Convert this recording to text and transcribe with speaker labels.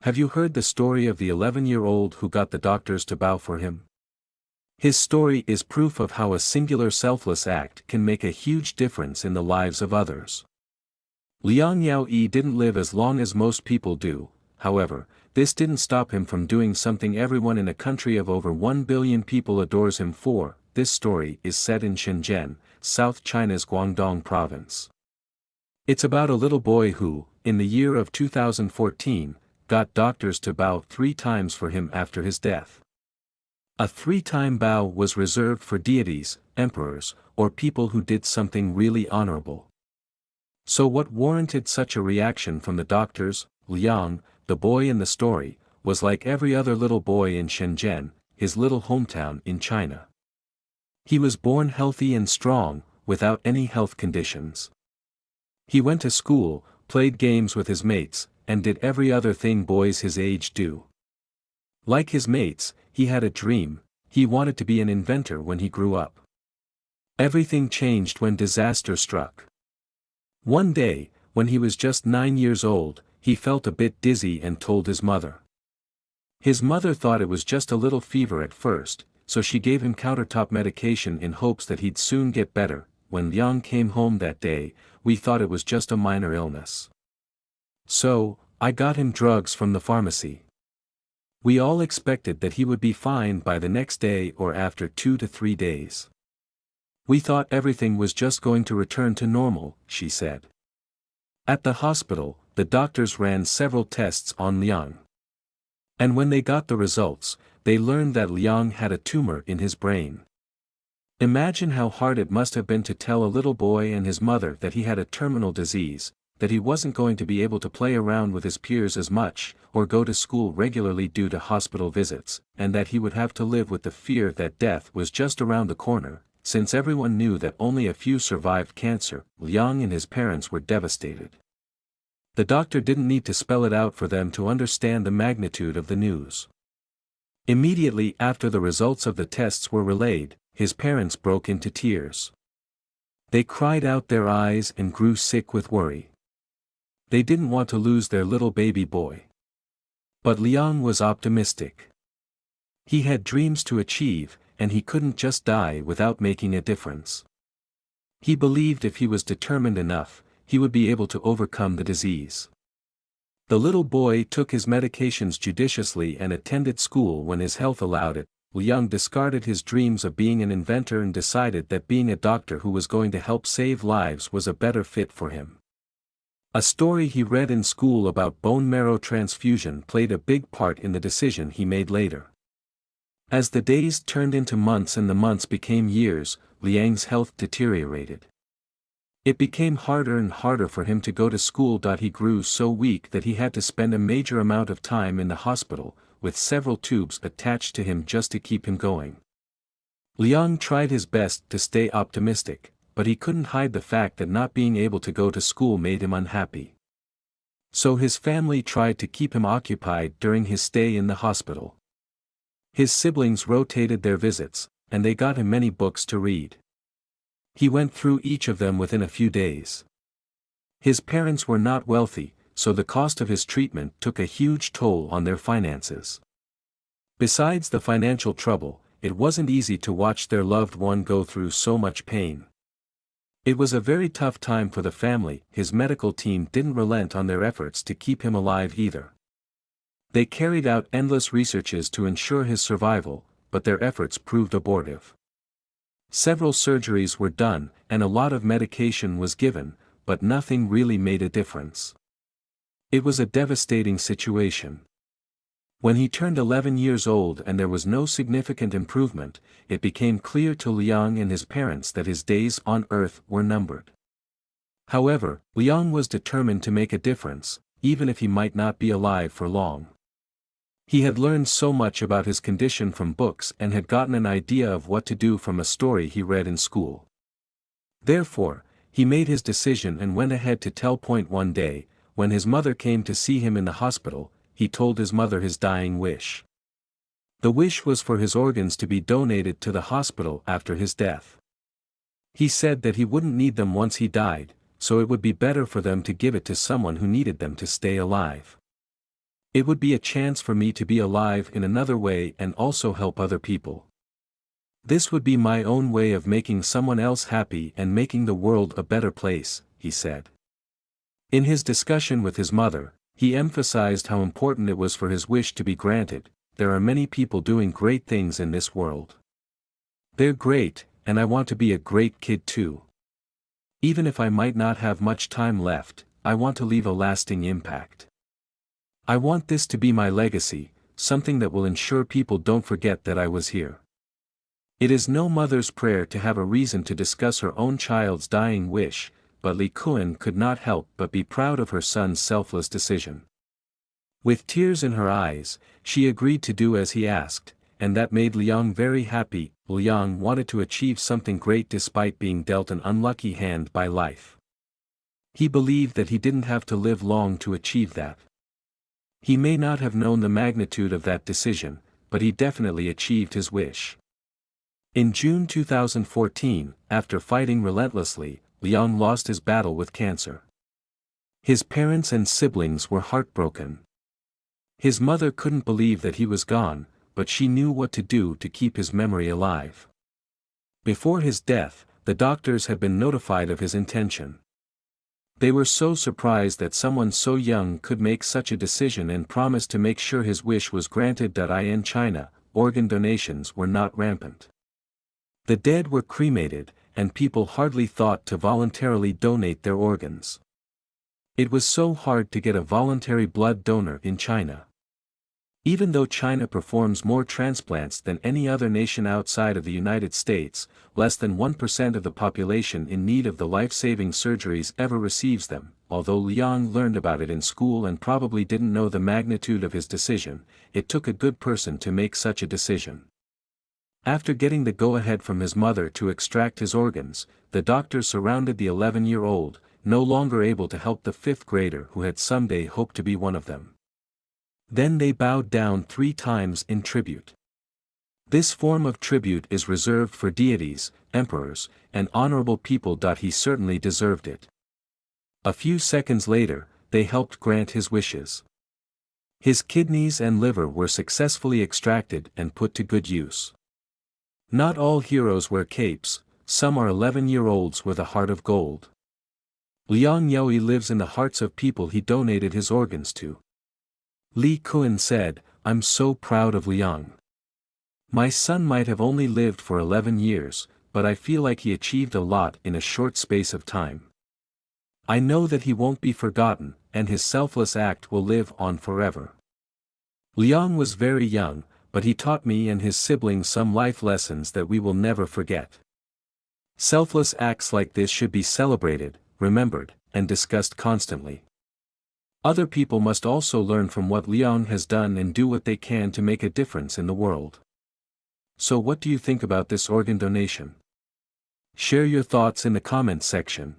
Speaker 1: Have you heard the story of the 11-year-old who got the doctors to bow for him? His story is proof of how a singular selfless act can make a huge difference in the lives of others. Liang Yao Yi didn't live as long as most people do, however, this didn't stop him from doing something everyone in a country of over 1 billion people adores him for. This story is set in Shenzhen, South China's Guangdong province. It's about a little boy who, in the year of 2014, got doctors to bow 3 times for him after his death. A 3-time bow was reserved for deities, emperors, or people who did something really honorable. So what warranted such a reaction from the doctors? Liang, the boy in the story, was like every other little boy in Shenzhen, his little hometown in China. He was born healthy and strong, without any health conditions. He went to school, played games with his mates, and did every other thing boys his age do. Like his mates, he had a dream. He wanted to be an inventor when he grew up. Everything changed when disaster struck. One day, when he was just 9 years old, he felt a bit dizzy and told his mother. His mother thought it was just a little fever at first, so she gave him countertop medication in hopes that he'd soon get better. When Liang came home that day, we thought it was just a minor illness. So, I got him drugs from the pharmacy. We all expected that he would be fine by the next day or after 2 to 3 days. We thought everything was just going to return to normal, she said. At the hospital, the doctors ran several tests on Liang. And when they got the results, they learned that Liang had a tumor in his brain. Imagine how hard it must have been to tell a little boy and his mother that he had a terminal disease, that he wasn't going to be able to play around with his peers as much, or go to school regularly due to hospital visits, and that he would have to live with the fear that death was just around the corner. Since everyone knew that only a few survived cancer, Liang and his parents were devastated. The doctor didn't need to spell it out for them to understand the magnitude of the news. Immediately after the results of the tests were relayed, his parents broke into tears. They cried out their eyes and grew sick with worry. They didn't want to lose their little baby boy. But Liang was optimistic. He had dreams to achieve, and he couldn't just die without making a difference. He believed if he was determined enough, he would be able to overcome the disease. The little boy took his medications judiciously and attended school when his health allowed it. Liang discarded his dreams of being an inventor and decided that being a doctor who was going to help save lives was a better fit for him. A story he read in school about bone marrow transfusion played a big part in the decision he made later. As the days turned into months and the months became years, Liang's health deteriorated. It became harder and harder for him to go to school. He grew so weak that he had to spend a major amount of time in the hospital, with several tubes attached to him just to keep him going. Liang tried his best to stay optimistic, but he couldn't hide the fact that not being able to go to school made him unhappy. So his family tried to keep him occupied during his stay in the hospital. His siblings rotated their visits, and they got him many books to read. He went through each of them within a few days. His parents were not wealthy, so the cost of his treatment took a huge toll on their finances. Besides the financial trouble, it wasn't easy to watch their loved one go through so much pain. It was a very tough time for the family. His medical team didn't relent on their efforts to keep him alive either. They carried out endless researches to ensure his survival, but their efforts proved abortive. Several surgeries were done, and a lot of medication was given, but nothing really made a difference. It was a devastating situation. When he turned 11 years old and there was no significant improvement, it became clear to Liang and his parents that his days on Earth were numbered. However, Liang was determined to make a difference, even if he might not be alive for long. He had learned so much about his condition from books and had gotten an idea of what to do from a story he read in school. Therefore, he made his decision and went ahead to tell point one day. When his mother came to see him in the hospital, he told his mother his dying wish. The wish was for his organs to be donated to the hospital after his death. He said that he wouldn't need them once he died, so it would be better for them to give it to someone who needed them to stay alive. It would be a chance for me to be alive in another way and also help other people. This would be my own way of making someone else happy and making the world a better place, he said. In his discussion with his mother, he emphasized how important it was for his wish to be granted. There are many people doing great things in this world. They're great, and I want to be a great kid too. Even if I might not have much time left, I want to leave a lasting impact. I want this to be my legacy, something that will ensure people don't forget that I was here. It is no mother's prayer to have a reason to discuss her own child's dying wish, but Li Kun could not help but be proud of her son's selfless decision. With tears in her eyes, she agreed to do as he asked, and that made Liang very happy. Liang wanted to achieve something great despite being dealt an unlucky hand by life. He believed that he didn't have to live long to achieve that. He may not have known the magnitude of that decision, but he definitely achieved his wish. In June 2014, after fighting relentlessly, Liang lost his battle with cancer. His parents and siblings were heartbroken. His mother couldn't believe that he was gone, but she knew what to do to keep his memory alive. Before his death, the doctors had been notified of his intention. They were so surprised that someone so young could make such a decision and promised to make sure his wish was granted. In China, organ donations were not rampant. The dead were cremated, and people hardly thought to voluntarily donate their organs. It was so hard to get a voluntary blood donor in China. Even though China performs more transplants than any other nation outside of the United States, less than 1% of the population in need of the life-saving surgeries ever receives them. Although Liang learned about it in school and probably didn't know the magnitude of his decision, it took a good person to make such a decision. After getting the go-ahead from his mother to extract his organs, the doctors surrounded the 11-year-old, no longer able to help the 5th grader who had someday hoped to be one of them. Then they bowed down 3 times in tribute. This form of tribute is reserved for deities, emperors, and honorable people. He certainly deserved it. A few seconds later, they helped grant his wishes. His kidneys and liver were successfully extracted and put to good use. Not all heroes wear capes, some are 11-year-olds with a heart of gold. Liang Yao Yi lives in the hearts of people he donated his organs to. Li Kun said, "I'm so proud of Liang. My son might have only lived for 11 years, but I feel like he achieved a lot in a short space of time. I know that he won't be forgotten, and his selfless act will live on forever." Liang was very young, but he taught me and his siblings some life lessons that we will never forget. Selfless acts like this should be celebrated, remembered, and discussed constantly. Other people must also learn from what Liang has done and do what they can to make a difference in the world. So what do you think about this organ donation? Share your thoughts in the comments section.